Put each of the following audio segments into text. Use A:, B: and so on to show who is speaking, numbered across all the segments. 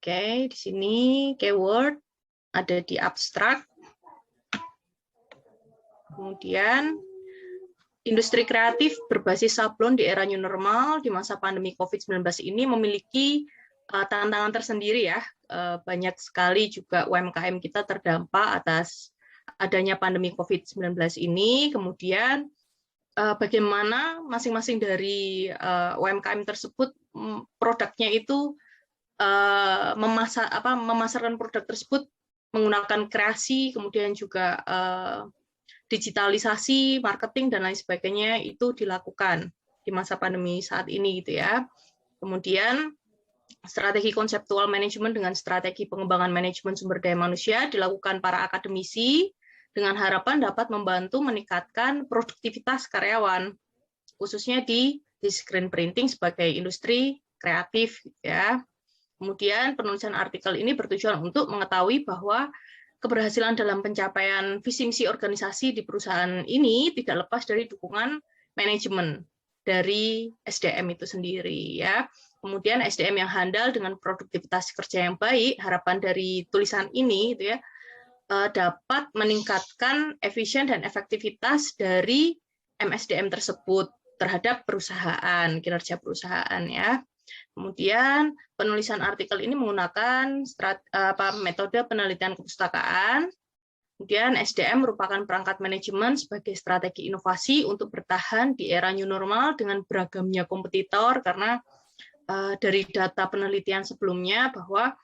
A: Oke, di sini keyword ada di abstrak. Kemudian industri kreatif berbasis sablon di era new normal di masa pandemi COVID-19 ini memiliki tantangan tersendiri ya. Banyak sekali juga UMKM kita terdampak atas adanya pandemi COVID-19 ini. Kemudian bagaimana masing-masing dari UMKM tersebut produknya itu memasarkan produk tersebut menggunakan kreasi, kemudian juga digitalisasi, marketing, dan lain sebagainya itu dilakukan di masa pandemi saat ini gitu ya. Kemudian strategi konseptual manajemen dengan strategi pengembangan manajemen sumber daya manusia dilakukan para akademisi dengan harapan dapat membantu meningkatkan produktivitas karyawan, khususnya di screen printing sebagai industri kreatif gitu ya. Kemudian penulisan artikel ini bertujuan untuk mengetahui bahwa keberhasilan dalam pencapaian visi misi organisasi di perusahaan ini tidak lepas dari dukungan manajemen dari SDM itu sendiri ya. Kemudian SDM yang handal dengan produktivitas kerja yang baik, harapan dari tulisan ini gitu ya, dapat meningkatkan efisien dan efektivitas dari MSDM tersebut terhadap perusahaan, kinerja perusahaan ya. Kemudian penulisan artikel ini menggunakan metode penelitian kepustakaan. Kemudian SDM merupakan perangkat manajemen sebagai strategi inovasi untuk bertahan di era new normal dengan beragamnya kompetitor, karena dari data penelitian sebelumnya bahwa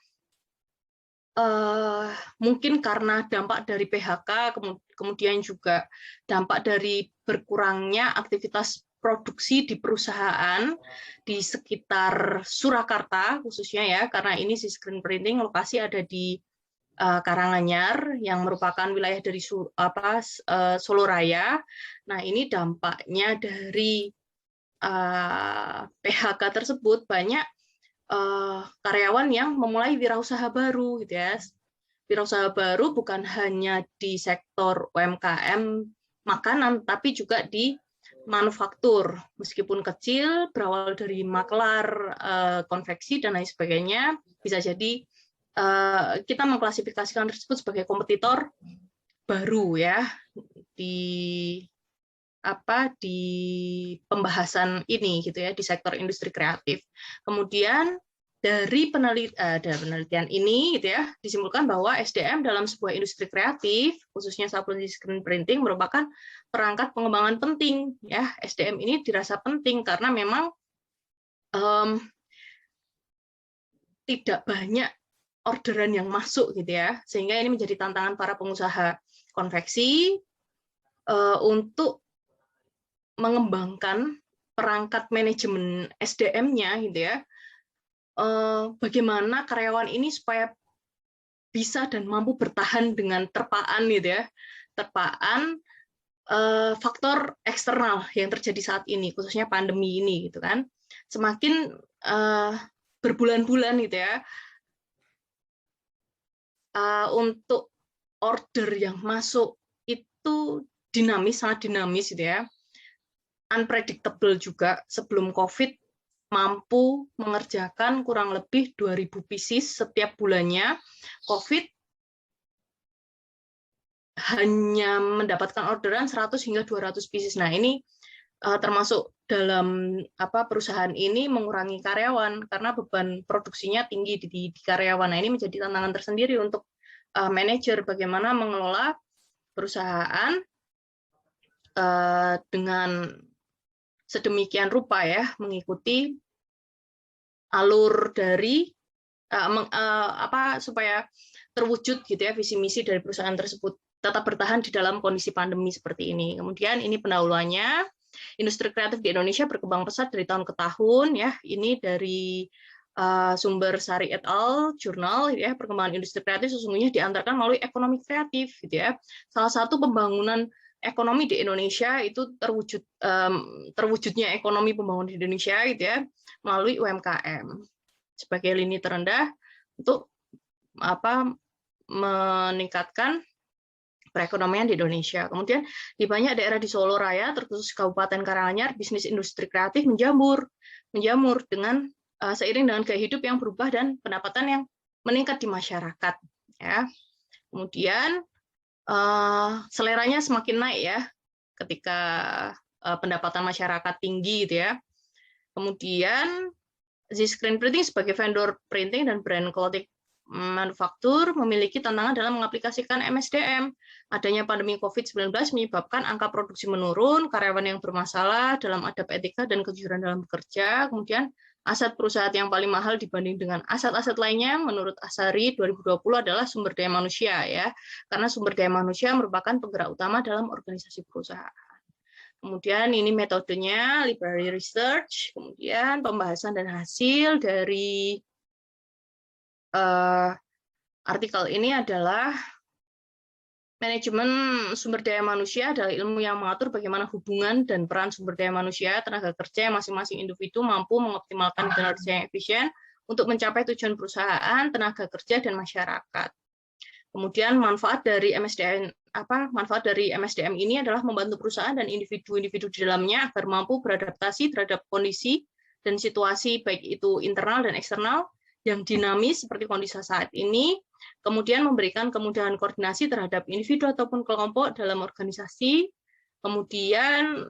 A: mungkin karena dampak dari PHK, kemudian juga dampak dari berkurangnya aktivitas produksi di perusahaan di sekitar Surakarta khususnya ya, karena ini si screen printing lokasi ada di Karanganyar yang merupakan wilayah dari Solo Raya. Nah, ini dampaknya dari PHK tersebut banyak karyawan yang memulai wirausaha baru gitu ya. Wirausaha baru bukan hanya di sektor UMKM makanan, tapi juga di manufaktur, meskipun kecil, berawal dari maklar, konveksi, dan lain sebagainya, bisa jadi kita mengklasifikasikan tersebut sebagai kompetitor baru ya di pembahasan ini gitu ya di sektor industri kreatif. Kemudian dari penelitian ini gitu ya disimpulkan bahwa SDM dalam sebuah industri kreatif khususnya sablon screen printing merupakan perangkat pengembangan penting ya. SDM ini dirasa penting karena memang tidak banyak orderan yang masuk gitu ya, sehingga ini menjadi tantangan para pengusaha konveksi untuk mengembangkan perangkat manajemen SDM-nya gitu ya. Bagaimana karyawan ini supaya bisa dan mampu bertahan dengan terpaan gitu ya, terpaan faktor eksternal yang terjadi saat ini, khususnya pandemi ini gitu kan. Semakin berbulan-bulan gitu ya, untuk order yang masuk itu dinamis, sangat dinamis gitu ya, unpredictable juga. Sebelum COVID mampu mengerjakan kurang lebih 2.000 pieces setiap bulannya. COVID hanya mendapatkan orderan 100 hingga 200 pieces. Nah, ini termasuk dalam perusahaan ini mengurangi karyawan karena beban produksinya tinggi di karyawan. Nah, ini menjadi tantangan tersendiri untuk manajer bagaimana mengelola perusahaan dengan sedemikian rupa ya, mengikuti alur dari supaya terwujud gitu ya visi misi dari perusahaan tersebut tetap bertahan di dalam kondisi pandemi seperti ini. Kemudian ini pendahuluannya, industri kreatif di Indonesia berkembang pesat dari tahun ke tahun ya. Ini dari sumber Sari et al. Jurnal ya, perkembangan industri kreatif sesungguhnya diantarkan melalui ekonomi kreatif gitu ya. Salah satu pembangunan ekonomi di Indonesia itu terwujudnya ekonomi pembangunan di Indonesia gitu ya melalui UMKM sebagai lini terendah untuk meningkatkan perekonomian di Indonesia. Kemudian di banyak daerah di Solo Raya, terkhusus Kabupaten Karanganyar, bisnis industri kreatif menjamur dengan seiring dengan gaya hidup yang berubah dan pendapatan yang meningkat di masyarakat, ya. Kemudian seleranya semakin naik ya ketika pendapatan masyarakat tinggi, gitu ya. Kemudian Zscreen Printing sebagai vendor printing dan brand clothing manufaktur memiliki tantangan dalam mengaplikasikan MSDM. Adanya pandemi COVID-19 menyebabkan angka produksi menurun, karyawan yang bermasalah dalam adab etika dan kejujuran dalam bekerja, kemudian aset perusahaan yang paling mahal dibanding dengan aset-aset lainnya menurut Asari 2020 adalah sumber daya manusia, ya. Karena sumber daya manusia merupakan penggerak utama dalam organisasi perusahaan. Kemudian ini metodenya, library research, kemudian pembahasan dan hasil dari artikel ini adalah manajemen sumber daya manusia adalah ilmu yang mengatur bagaimana hubungan dan peran sumber daya manusia, tenaga kerja yang masing-masing individu mampu mengoptimalkan kinerja yang efisien untuk mencapai tujuan perusahaan, tenaga kerja, dan masyarakat. Kemudian manfaat dari MSDM ini adalah membantu perusahaan dan individu-individu di dalamnya agar mampu beradaptasi terhadap kondisi dan situasi baik itu internal dan eksternal yang dinamis seperti kondisi saat ini, kemudian memberikan kemudahan koordinasi terhadap individu ataupun kelompok dalam organisasi, kemudian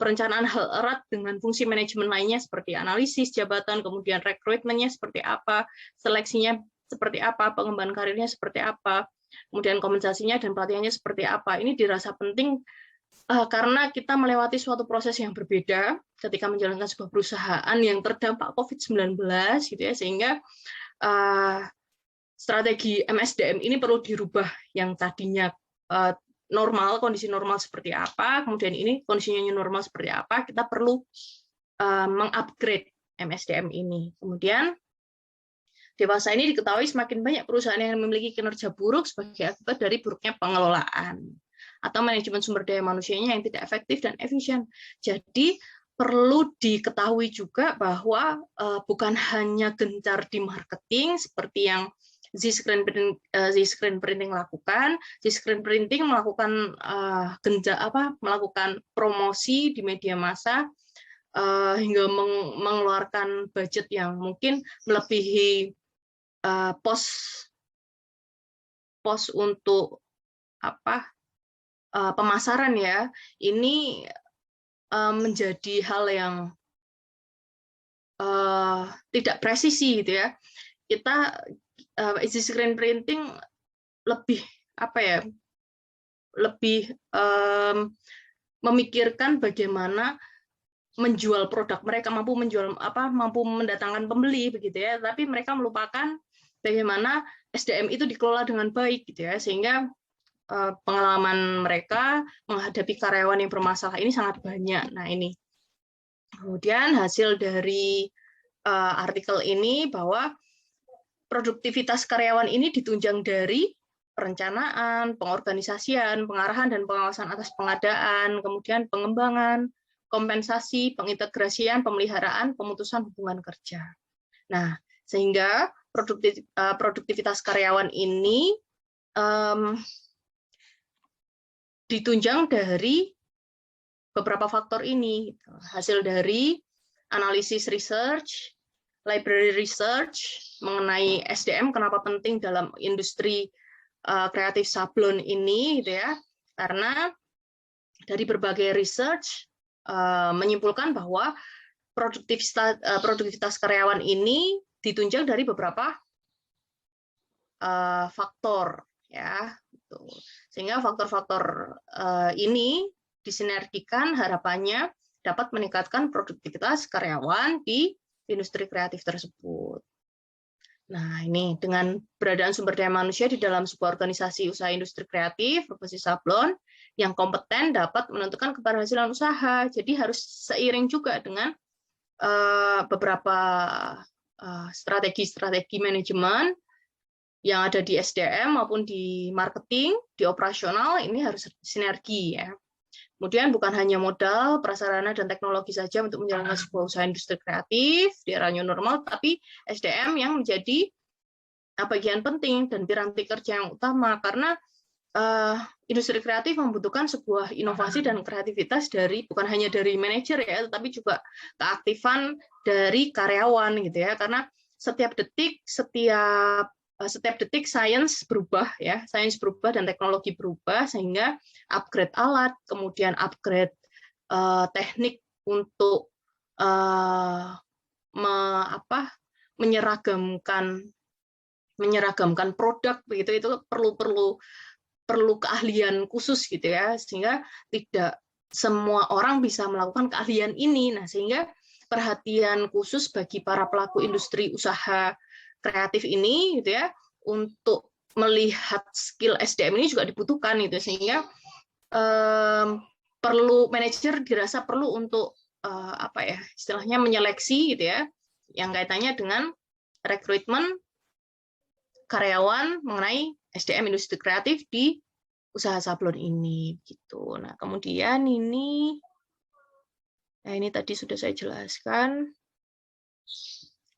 A: perencanaan hal erat dengan fungsi manajemen lainnya seperti analisis jabatan, kemudian rekrutmennya seperti apa, seleksinya seperti apa, pengembangan karirnya seperti apa, kemudian kompensasinya dan pelatihannya seperti apa. Ini dirasa penting karena kita melewati suatu proses yang berbeda ketika menjalankan sebuah perusahaan yang terdampak COVID-19, gitu ya, sehingga strategi MSDM ini perlu dirubah. Yang tadinya normal, kondisi normal seperti apa, kemudian ini kondisinya normal seperti apa, kita perlu mengupgrade MSDM ini. Kemudian dewasa ini diketahui semakin banyak perusahaan yang memiliki kinerja buruk sebagai akibat dari buruknya pengelolaan atau manajemen sumber daya manusianya yang tidak efektif dan efisien. Jadi perlu diketahui juga bahwa bukan hanya gencar di marketing seperti yang Zscreen Printing lakukan. Zscreen Printing melakukan melakukan promosi di media massa hingga mengeluarkan budget yang mungkin melebihi pos untuk pemasaran, ya. Ini menjadi hal yang tidak presisi, gitu ya. Kita Zscreen Printing lebih lebih memikirkan bagaimana menjual produk mereka, mampu mendatangkan pembeli, begitu ya. Tapi mereka melupakan bagaimana SDM itu dikelola dengan baik, gitu ya, sehingga pengalaman mereka menghadapi karyawan yang bermasalah ini sangat banyak. Nah, ini kemudian hasil dari artikel ini bahwa produktivitas karyawan ini ditunjang dari perencanaan, pengorganisasian, pengarahan dan pengawasan atas pengadaan, kemudian pengembangan, kompensasi, pengintegrasian, pemeliharaan, pemutusan hubungan kerja. Nah, sehingga produktivitas karyawan ini ditunjang dari beberapa faktor ini. Hasil dari analisis research, library research mengenai SDM, kenapa penting dalam industri kreatif sablon ini, gitu ya. Karena dari berbagai research menyimpulkan bahwa produktivitas karyawan ini ditunjang dari beberapa faktor, ya. Sehingga faktor-faktor ini disinergikan, harapannya dapat meningkatkan produktivitas karyawan di industri kreatif tersebut. Nah, ini dengan keberadaan sumber daya manusia di dalam sebuah organisasi usaha industri kreatif, profesi sablon, yang kompeten dapat menentukan keberhasilan usaha. Jadi harus seiring juga dengan beberapa strategi manajemen yang ada di SDM maupun di marketing, di operasional, ini harus sinergi, ya. Kemudian bukan hanya modal, prasarana, dan teknologi saja untuk menjalankan sebuah usaha industri kreatif di era new normal, tapi SDM yang menjadi bagian penting dan piranti kerja yang utama, karena industri kreatif membutuhkan sebuah inovasi dan kreativitas bukan hanya dari manajer, ya, tetapi juga keaktifan dari karyawan, gitu ya, karena setiap detik, setiap setiap detik sains berubah ya, sains berubah dan teknologi berubah sehingga upgrade alat, kemudian upgrade teknik untuk menyeragamkan produk begitu, itu perlu keahlian khusus gitu ya, sehingga tidak semua orang bisa melakukan keahlian ini. Nah, sehingga perhatian khusus bagi para pelaku industri usaha kreatif ini gitu ya, untuk melihat skill SDM ini juga dibutuhkan gitu, sehingga perlu manajer dirasa perlu untuk istilahnya menyeleksi gitu ya, yang kaitannya dengan rekrutmen karyawan mengenai SDM industri kreatif di usaha sablon ini gitu. Nah, kemudian ini tadi sudah saya jelaskan.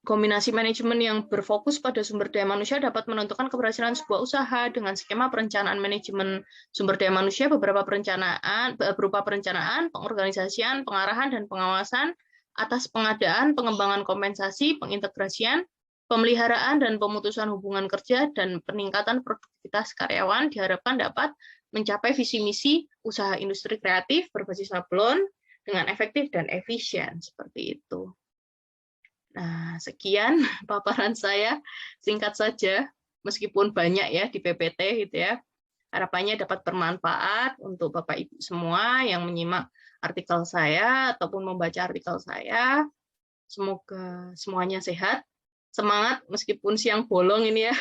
A: Kombinasi manajemen yang berfokus pada sumber daya manusia dapat menentukan keberhasilan sebuah usaha. Dengan skema perencanaan manajemen sumber daya manusia, berupa perencanaan, pengorganisasian, pengarahan, dan pengawasan atas pengadaan, pengembangan kompensasi, pengintegrasian, pemeliharaan dan pemutusan hubungan kerja, dan peningkatan produktivitas karyawan diharapkan dapat mencapai visi misi usaha industri kreatif berbasis sablon dengan efektif dan efisien, seperti itu. Nah, sekian paparan saya, singkat saja, meskipun banyak ya di PPT gitu ya. Harapannya dapat bermanfaat untuk Bapak Ibu semua yang menyimak artikel saya ataupun membaca artikel saya. Semoga semuanya sehat, semangat meskipun siang bolong ini ya.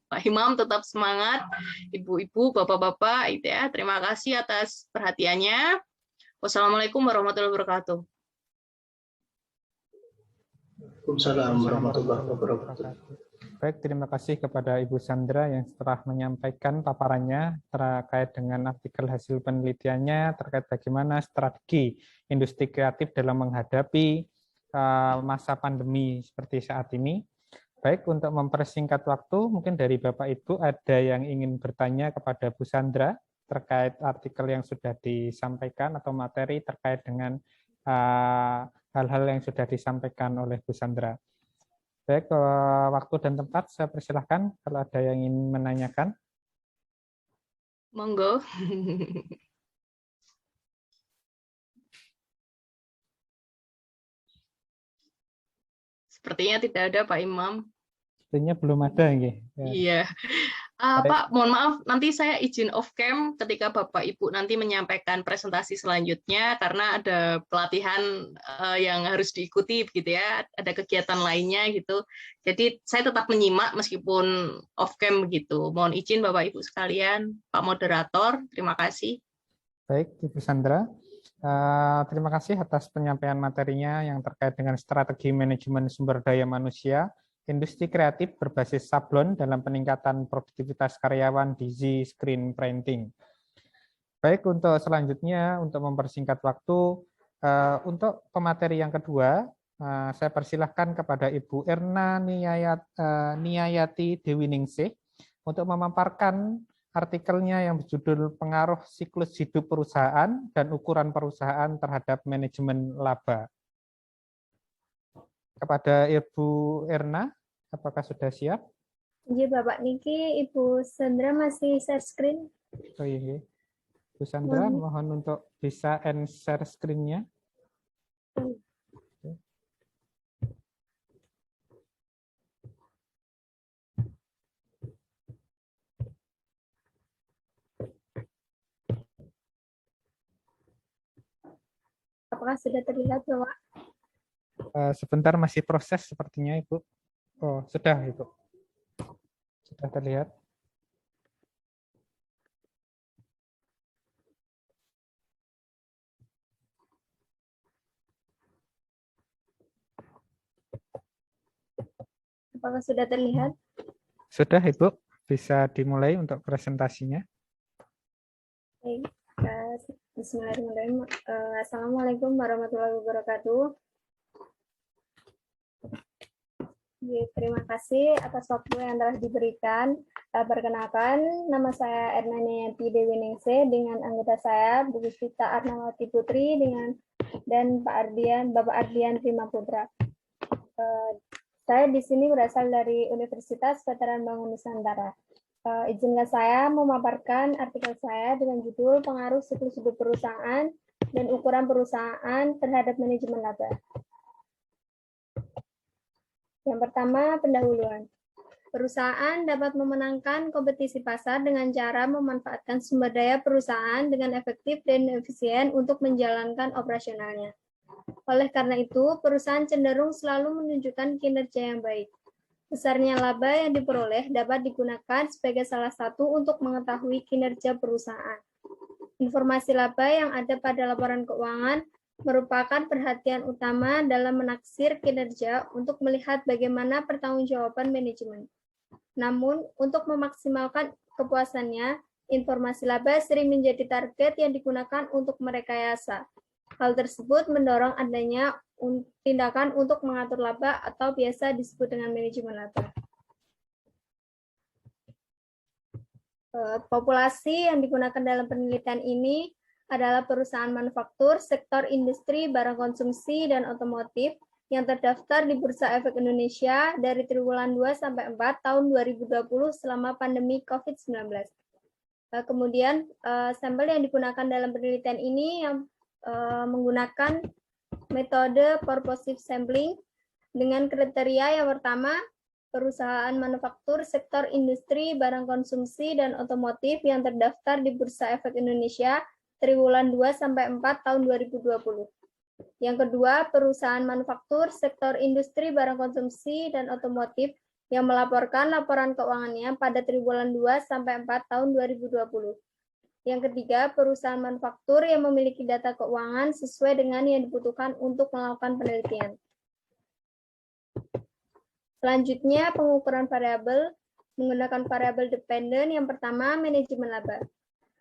A: Pak Imam tetap semangat, Ibu-ibu, Bapak-bapak gitu ya. Terima kasih atas perhatiannya. Wassalamualaikum warahmatullahi wabarakatuh.
B: Waalaikumsalam warahmatullahi wabarakatuh.
C: Baik, terima kasih kepada Ibu Sandra yang setelah menyampaikan paparannya terkait dengan artikel hasil penelitiannya terkait bagaimana strategi industri kreatif dalam menghadapi masa pandemi seperti saat ini. Baik, untuk mempersingkat waktu, mungkin dari Bapak Ibu ada yang ingin bertanya kepada Bu Sandra terkait artikel yang sudah disampaikan atau materi terkait dengan hal-hal yang sudah disampaikan oleh Bu Sandra. Baik, waktu dan tempat saya persilahkan kalau ada yang ingin menanyakan.
A: Monggo. Sepertinya tidak ada, Pak Imam.
C: Sepertinya belum ada.
A: Iya. Pak, mohon maaf, nanti saya izin off cam ketika Bapak Ibu nanti menyampaikan presentasi selanjutnya karena ada pelatihan yang harus diikuti begitu ya, ada kegiatan lainnya gitu. Jadi saya tetap menyimak meskipun off cam begitu. Mohon izin Bapak Ibu sekalian, Pak Moderator, terima kasih.
C: Baik, Ibu Sandra. Terima kasih atas penyampaian materinya yang terkait dengan strategi manajemen sumber daya manusia industri kreatif berbasis sablon dalam peningkatan produktivitas karyawan di Z-Screen Printing. Baik, untuk selanjutnya, untuk mempersingkat waktu, untuk pemateri yang kedua, saya persilahkan kepada Ibu Erna Niyayati Dewiningsih untuk memaparkan artikelnya yang berjudul Pengaruh Siklus Hidup Perusahaan dan Ukuran Perusahaan Terhadap Manajemen Laba. Kepada Ibu Erna, apakah sudah siap?
D: Iya, Bapak Niki, Ibu Sandra masih share screen.
C: Oh iya, Bu Sandra, mohon untuk bisa end share screen-nya.
D: Apakah sudah terlihat, Bapak?
C: Sebentar, masih proses sepertinya, Ibu. Oh, sudah, Ibu. Sudah terlihat.
D: Apakah sudah terlihat?
C: Sudah, Ibu. Bisa dimulai untuk presentasinya.
D: Baik. Bismillahirrahmanirrahim. Assalamualaikum warahmatullahi wabarakatuh. Terima kasih atas waktu yang telah diberikan. Perkenalkan, nama saya Erna Niyati Dewiningsih dengan anggota saya Bu Sita Arnawati Putri dan Bapak Ardian Prima Putra. Saya di sini berasal dari Universitas Veteran Bangun Nusantara. Izinkan saya memaparkan artikel saya dengan judul Pengaruh Siklus Hidup Perusahaan dan Ukuran Perusahaan Terhadap Manajemen Laba. Yang pertama, pendahuluan. Perusahaan dapat memenangkan kompetisi pasar dengan cara memanfaatkan sumber daya perusahaan dengan efektif dan efisien untuk menjalankan operasionalnya. Oleh karena itu, perusahaan cenderung selalu menunjukkan kinerja yang baik. Besarnya laba yang diperoleh dapat digunakan sebagai salah satu untuk mengetahui kinerja perusahaan. Informasi laba yang ada pada laporan keuangan merupakan perhatian utama dalam menaksir kinerja untuk melihat bagaimana pertanggungjawaban manajemen. Namun, untuk memaksimalkan kepuasannya, informasi laba sering menjadi target yang digunakan untuk merekayasa. Hal tersebut mendorong adanya tindakan untuk mengatur laba atau biasa disebut dengan manajemen laba. Populasi yang digunakan dalam penelitian ini adalah perusahaan manufaktur, sektor industri, barang konsumsi, dan otomotif yang terdaftar di Bursa Efek Indonesia dari triwulan 2 sampai 4 tahun 2020 selama pandemi COVID-19. Kemudian sampel yang digunakan dalam penelitian ini yang menggunakan metode purposive sampling dengan kriteria yang pertama, perusahaan manufaktur, sektor industri, barang konsumsi, dan otomotif yang terdaftar di Bursa Efek Indonesia triwulan 2 sampai 4 tahun 2020. Yang kedua, perusahaan manufaktur, sektor industri, barang konsumsi, dan otomotif yang melaporkan laporan keuangannya pada triwulan 2 sampai 4 tahun 2020. Yang ketiga, perusahaan manufaktur yang memiliki data keuangan sesuai dengan yang dibutuhkan untuk melakukan penelitian. Selanjutnya, pengukuran variabel menggunakan variabel dependen. Yang pertama, manajemen laba.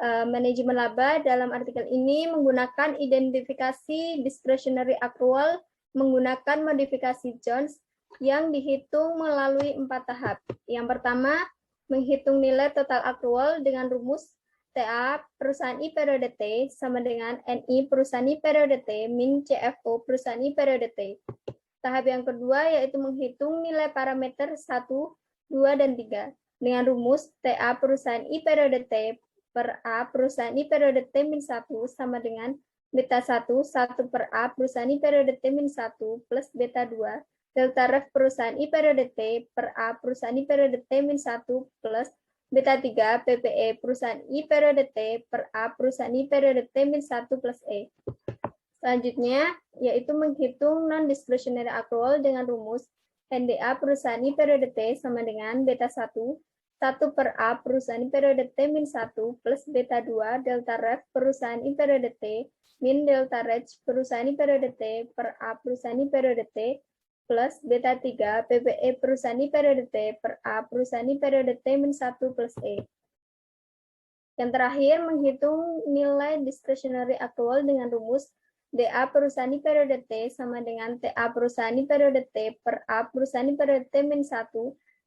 D: Manajemen laba dalam artikel ini menggunakan identifikasi discretionary accrual menggunakan modifikasi Jones yang dihitung melalui 4 tahap. Yang pertama, menghitung nilai total accrual dengan rumus TA perusahaan I periode T sama dengan NI perusahaan I periode T min CFO perusahaan I periode T. Tahap yang kedua yaitu menghitung nilai parameter 1, 2, dan 3 dengan rumus TA perusahaan I periode T per A perusahaan I periode T min 1 sama dengan beta 1 per A perusahaan I periode T min 1 plus beta 2 delta ref perusahaan I periode T per A perusahaan I periode T min 1 plus beta 3 PPE perusahaan I periode T per A perusahaan I periode T min 1 plus E. Selanjutnya yaitu menghitung non-discretionary accrual dengan rumus NDA perusahaan I periode T sama dengan beta 1 per A perusahaan I periode T min 1 plus beta 2 delta ref perusahaan I periode T min delta reg perusahaan I periode T per A perusahaan I periode T plus beta 3 PPE perusahaan I periode T per A perusahaan I periode T min 1 plus E. Yang terakhir menghitung nilai discretionary accrual dengan rumus DA perusahaan I periode T sama dengan TA perusahaan I periode T per A perusahaan I periode T min 1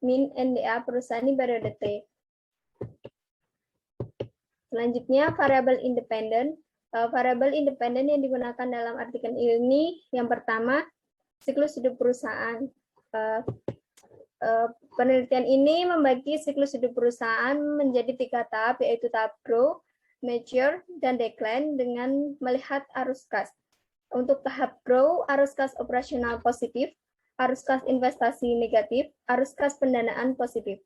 D: min NDA perusahaan I periode T. Selanjutnya, variabel independen. Variabel independen yang digunakan dalam artikel ini, yang pertama, siklus hidup perusahaan. Penelitian ini membagi siklus hidup perusahaan menjadi 3 tahap, yaitu tahap grow, mature, dan decline dengan melihat arus kas. Untuk tahap grow, arus kas operasional positif, arus kas investasi negatif, arus kas pendanaan positif.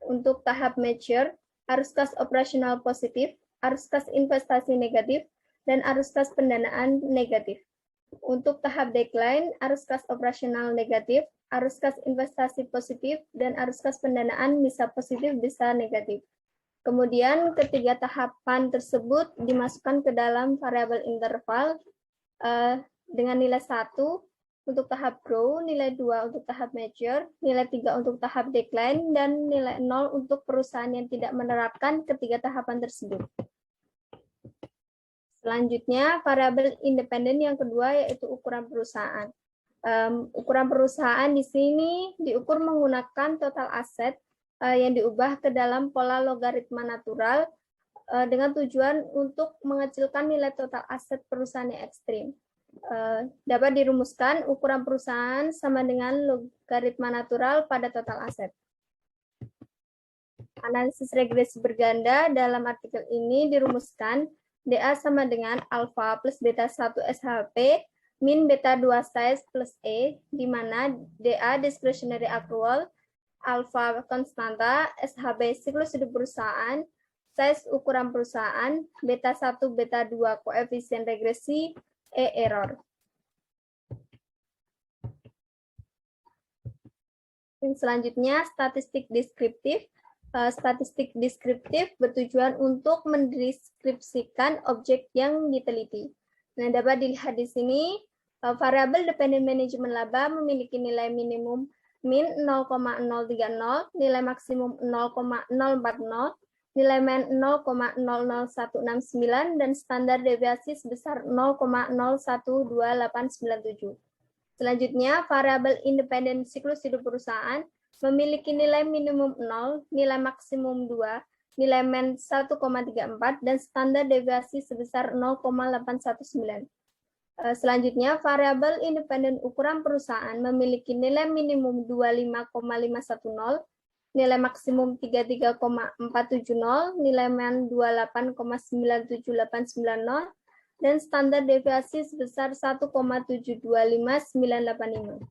D: Untuk tahap mature, arus kas operasional positif, arus kas investasi negatif, dan arus kas pendanaan negatif. Untuk tahap decline, arus kas operasional negatif, arus kas investasi positif, dan arus kas pendanaan bisa positif, bisa negatif. Kemudian ketiga tahapan tersebut dimasukkan ke dalam variabel interval dengan nilai 1 untuk tahap grow, nilai 2 untuk tahap mature, nilai 3 untuk tahap decline, dan nilai 0 untuk perusahaan yang tidak menerapkan ketiga tahapan tersebut. Selanjutnya, variabel independen yang kedua yaitu ukuran perusahaan. Ukuran perusahaan di sini diukur menggunakan total aset yang diubah ke dalam pola logaritma natural dengan tujuan untuk mengecilkan nilai total aset perusahaan yang ekstrim. dapat dirumuskan ukuran perusahaan sama dengan logaritma natural pada total aset. Analisis regresi berganda dalam artikel ini dirumuskan DA sama dengan alfa plus beta 1 SHP min beta 2 size plus E, di mana DA discretionary accrual, alfa konstanta, SHB siklus hidup perusahaan, size ukuran perusahaan, beta 1, beta 2 koefisien regresi, E error. Selanjutnya, statistik deskriptif. Statistik deskriptif bertujuan untuk mendeskripsikan objek yang diteliti. Nah, dapat dilihat di sini, variabel dependent management laba memiliki nilai minimum min 0,030, nilai maksimum 0,040, nilai min 0,00169, dan standar deviasi sebesar 0,012897. Selanjutnya, variabel independen siklus hidup perusahaan memiliki nilai minimum 0, nilai maksimum 2, nilai min 1,34, dan standar deviasi sebesar 0,819. Selanjutnya, variabel independen ukuran perusahaan memiliki nilai minimum 25,510, nilai maksimum 33,470, nilai min 28,97890, dan standar deviasi sebesar 1,725985.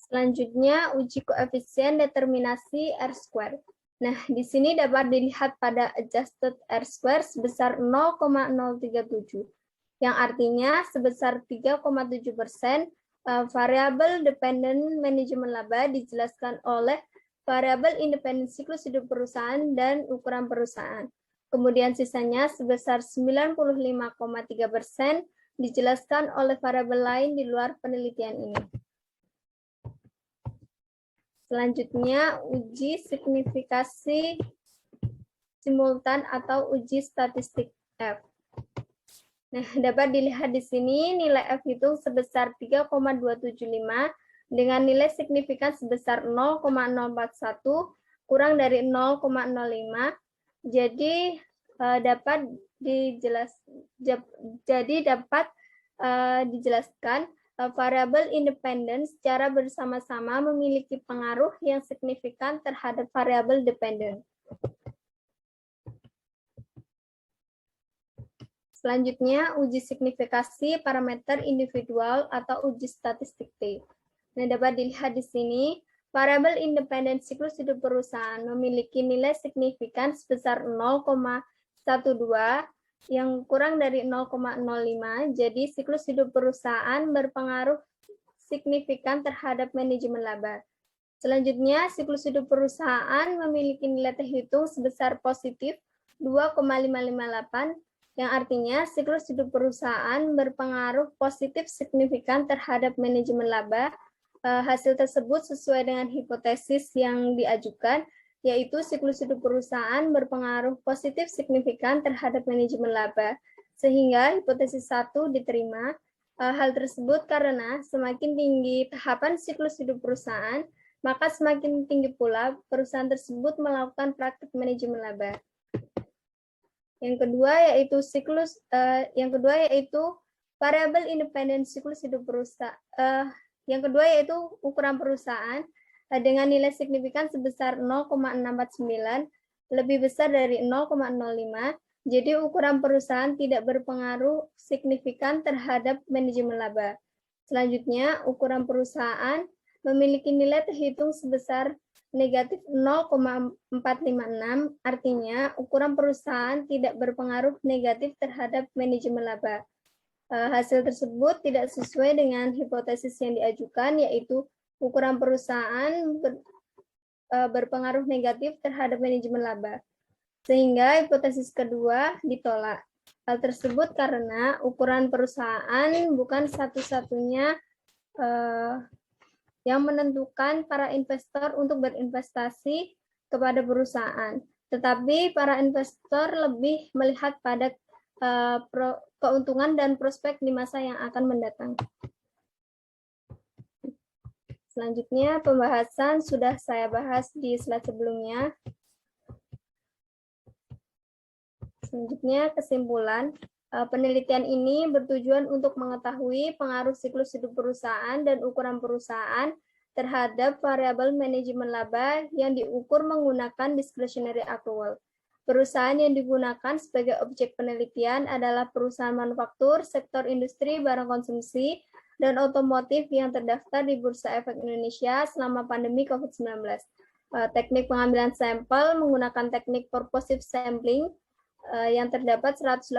D: Selanjutnya, uji koefisien determinasi R-square. Nah, di sini dapat dilihat pada adjusted R-square sebesar 0,037, yang artinya sebesar 3,7%. Variabel dependent manajemen laba dijelaskan oleh variabel independen siklus hidup perusahaan dan ukuran perusahaan. Kemudian sisanya sebesar 95,3% dijelaskan oleh variabel lain di luar penelitian ini. Selanjutnya, uji signifikasi simultan atau uji statistik F. Nah, dapat dilihat di sini nilai F hitung sebesar 3,275 dengan nilai signifikan sebesar 0,041 kurang dari 0,05. Jadi dapat dijelaskan variabel independen secara bersama-sama memiliki pengaruh yang signifikan terhadap variabel dependen. Selanjutnya, uji signifikasi parameter individual atau uji statistik T. Nah, dapat dilihat di sini, variabel independen siklus hidup perusahaan memiliki nilai signifikan sebesar 0,12 yang kurang dari 0,05, jadi siklus hidup perusahaan berpengaruh signifikan terhadap manajemen laba. Selanjutnya, siklus hidup perusahaan memiliki nilai terhitung sebesar positif 2,558, yang artinya siklus hidup perusahaan berpengaruh positif signifikan terhadap manajemen laba. Hasil tersebut sesuai dengan hipotesis yang diajukan, yaitu siklus hidup perusahaan berpengaruh positif signifikan terhadap manajemen laba, sehingga hipotesis 1 diterima. Hal tersebut karena semakin tinggi tahapan siklus hidup perusahaan, maka semakin tinggi pula perusahaan tersebut melakukan praktik manajemen laba. Yang kedua yaitu variabel independen siklus hidup perusahaan. Yang kedua yaitu ukuran perusahaan dengan nilai signifikan sebesar 0,649 lebih besar dari 0,05. Jadi ukuran perusahaan tidak berpengaruh signifikan terhadap manajemen laba. Selanjutnya, ukuran perusahaan memiliki nilai terhitung sebesar negatif 0,456, artinya ukuran perusahaan tidak berpengaruh negatif terhadap manajemen laba. Hasil tersebut tidak sesuai dengan hipotesis yang diajukan, yaitu ukuran perusahaan berpengaruh negatif terhadap manajemen laba. Sehingga hipotesis kedua ditolak. Hal tersebut karena ukuran perusahaan bukan satu-satunya yang menentukan para investor untuk berinvestasi kepada perusahaan. Tetapi para investor lebih melihat pada keuntungan dan prospek di masa yang akan mendatang. Selanjutnya, pembahasan sudah saya bahas di slide sebelumnya. Selanjutnya, kesimpulan. Penelitian ini bertujuan untuk mengetahui pengaruh siklus hidup perusahaan dan ukuran perusahaan terhadap variabel manajemen laba yang diukur menggunakan discretionary accrual. Perusahaan yang digunakan sebagai objek penelitian adalah perusahaan manufaktur, sektor industri, barang konsumsi, dan otomotif yang terdaftar di Bursa Efek Indonesia selama pandemi COVID-19. Teknik pengambilan sampel menggunakan teknik purposive sampling yang terdapat 118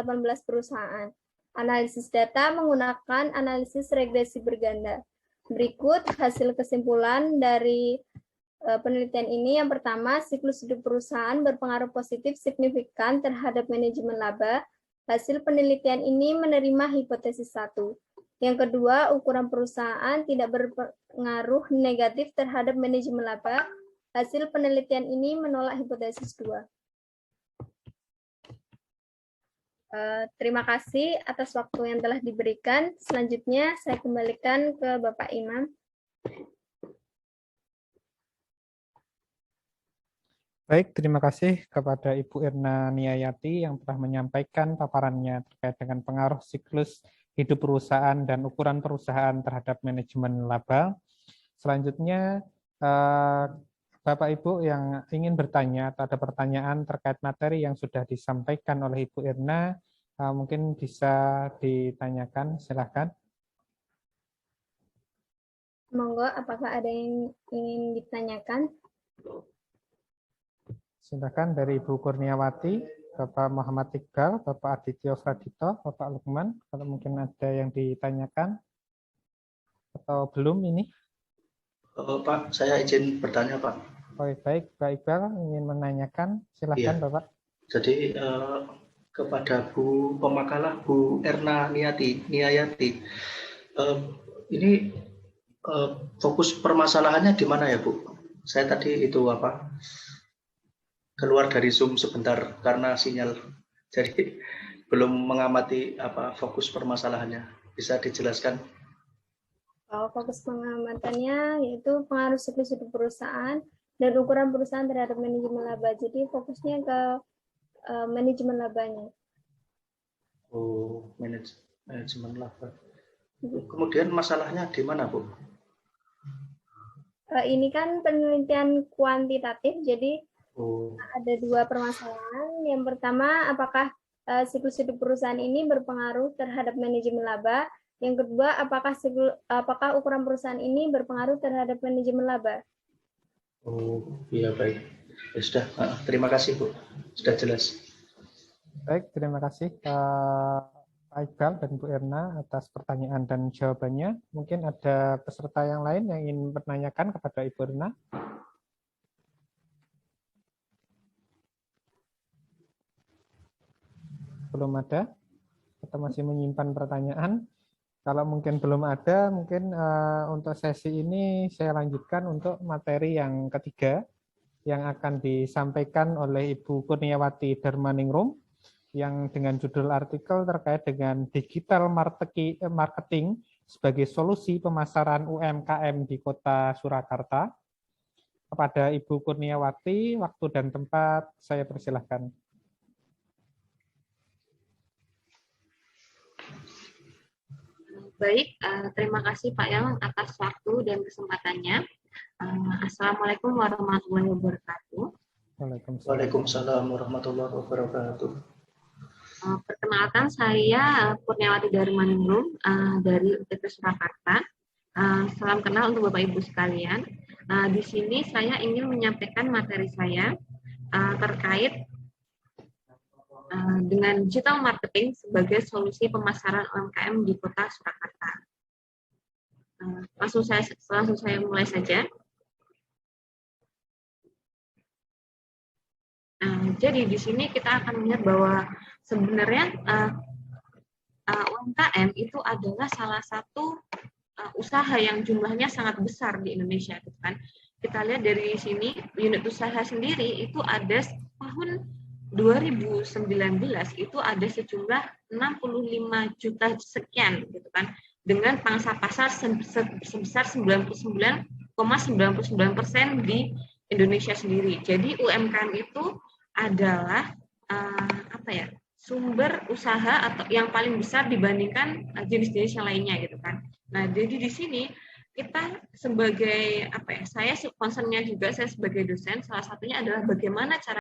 D: perusahaan. Analisis data menggunakan analisis regresi berganda. Berikut hasil kesimpulan dari penelitian ini. Yang pertama, siklus hidup perusahaan berpengaruh positif signifikan terhadap manajemen laba. Hasil penelitian ini menerima hipotesis 1. Yang kedua, ukuran perusahaan tidak berpengaruh negatif terhadap manajemen laba. Hasil penelitian ini menolak hipotesis 2. Terima kasih atas waktu yang telah diberikan. Selanjutnya saya kembalikan ke Bapak Imam.
C: Baik, terima kasih kepada Ibu Irna Niyayati yang telah menyampaikan paparannya terkait dengan pengaruh siklus hidup perusahaan dan ukuran perusahaan terhadap manajemen laba. Selanjutnya, Bapak Ibu yang ingin bertanya atau ada pertanyaan terkait materi yang sudah disampaikan oleh Ibu Irna, mungkin bisa ditanyakan, silakan.
D: Monggo, apakah ada yang ingin ditanyakan?
C: Silakan dari Ibu Kurniawati, Bapak Muhammad Iqbal, Bapak Aditya Fradito, Bapak Lukman, kalau mungkin ada yang ditanyakan atau belum ini.
B: Pak, saya izin bertanya, Pak.
C: Oh, baik, Pak Iqbal ingin menanyakan, silakan
B: Iya.
C: Bapak.
B: Jadi kepada Bu pemakalah Bu Erna Niyayati, ini fokus permasalahannya di mana ya, Bu? Saya tadi itu keluar dari Zoom sebentar karena sinyal, jadi belum mengamati fokus permasalahannya. Bisa dijelaskan?
D: Fokus pengamatannya yaitu pengaruh siklus hidup perusahaan dan ukuran perusahaan terhadap manajemen laba. Jadi fokusnya ke manajemen labanya.
B: Oh, manajemen laba. Kemudian masalahnya di mana, Bu?
D: Ini kan penelitian kuantitatif, jadi ada dua permasalahan. Yang pertama, apakah siklus hidup perusahaan ini berpengaruh terhadap manajemen laba? Yang kedua, apakah ukuran perusahaan ini berpengaruh terhadap manajemen laba?
B: Oh, iya baik. Ya sudah, terima kasih Bu, sudah jelas.
C: Baik, terima kasih Pak Iqbal dan Bu Erna atas pertanyaan dan jawabannya. Mungkin ada peserta yang lain yang ingin menanyakan kepada Ibu Erna. Belum ada? Atau masih menyimpan pertanyaan? Kalau mungkin belum ada, mungkin untuk sesi ini saya lanjutkan untuk materi yang ketiga yang akan disampaikan oleh Ibu Kurniawati Darmaningrum yang dengan judul artikel terkait dengan digital marketing sebagai solusi pemasaran UMKM di Kota Surakarta. Kepada Ibu Kurniawati, waktu dan tempat saya persilahkan.
A: Baik, terima kasih Pak Yang atas waktu dan kesempatannya. Assalamualaikum warahmatullahi wabarakatuh.
B: Waalaikumsalam warahmatullahi wabarakatuh.
A: Perkenalkan, saya Kurniawati Darmaningrum dari UTP Surakarta. Salam kenal untuk Bapak Ibu sekalian. Di sini saya ingin menyampaikan materi saya terkait dengan digital marketing sebagai solusi pemasaran UMKM di Kota Surakarta. Langsung saya mulai saja. Jadi di sini kita akan melihat bahwa sebenarnya UMKM itu adalah salah satu usaha yang jumlahnya sangat besar di Indonesia, kan? Kita lihat dari sini unit usaha sendiri itu ada tahun 2019 itu ada sejumlah 65 juta sekian, gitu kan, dengan pangsa pasar sebesar 99,99% di Indonesia sendiri. Jadi UMKM itu adalah sumber usaha atau yang paling besar dibandingkan jenis-jenis yang lainnya gitu kan. Nah, jadi di sini kita sebagai saya concernnya juga saya sebagai dosen, salah satunya adalah bagaimana cara